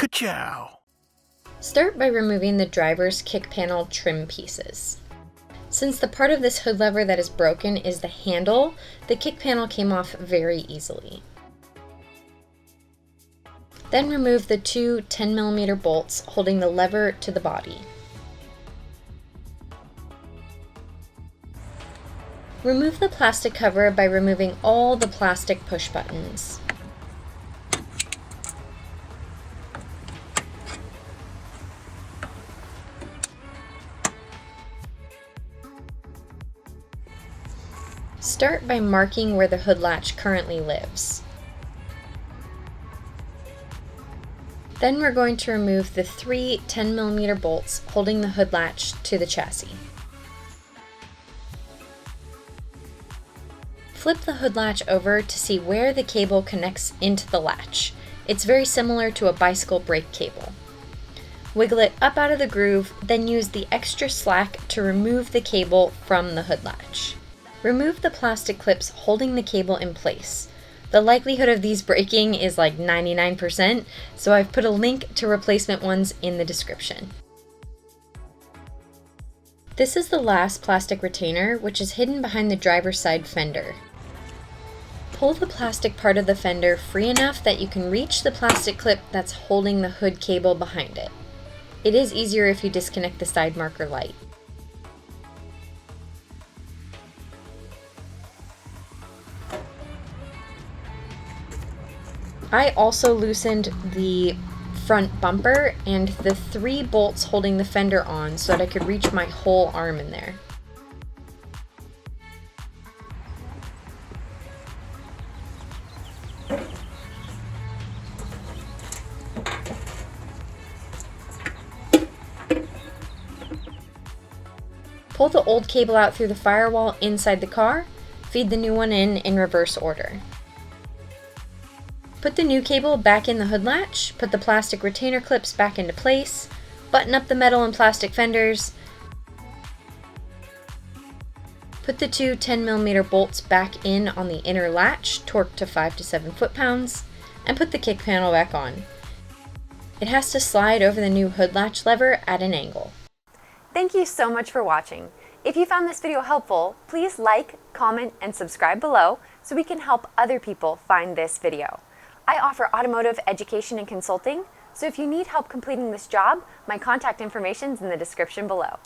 Ka-chow! Start by removing the driver's kick panel trim pieces. Since the part of this hood lever that is broken is the handle, the kick panel came off very easily. Then remove the two 10mm bolts holding the lever to the body. Remove the plastic cover by removing all the plastic push buttons. Start by marking where the hood latch currently lives. Then we're going to remove the three 10mm bolts holding the hood latch to the chassis. Flip the hood latch over to see where the cable connects into the latch. It's very similar to a bicycle brake cable. Wiggle it up out of the groove, then use the extra slack to remove the cable from the hood latch. Remove the plastic clips holding the cable in place. The likelihood of these breaking is like 99%, so I've put a link to replacement ones in the description. This is the last plastic retainer, which is hidden behind the driver's side fender. Pull the plastic part of the fender free enough that you can reach the plastic clip that's holding the hood cable behind it. It is easier if you disconnect the side marker light. I also loosened the front bumper and the three bolts holding the fender on so that I could reach my whole arm in there. Pull the old cable out through the firewall inside the car, feed the new one in reverse order. Put the new cable back in the hood latch, put the plastic retainer clips back into place, button up the metal and plastic fenders, put the two 10mm bolts back in on the inner latch, torqued to 5 to 7 foot-pounds, and put the kick panel back on. It has to slide over the new hood latch lever at an angle. Thank you so much for watching. If you found this video helpful, please like, comment, and subscribe below so we can help other people find this video. I offer automotive education and consulting, so if you need help completing this job, my contact information is in the description below.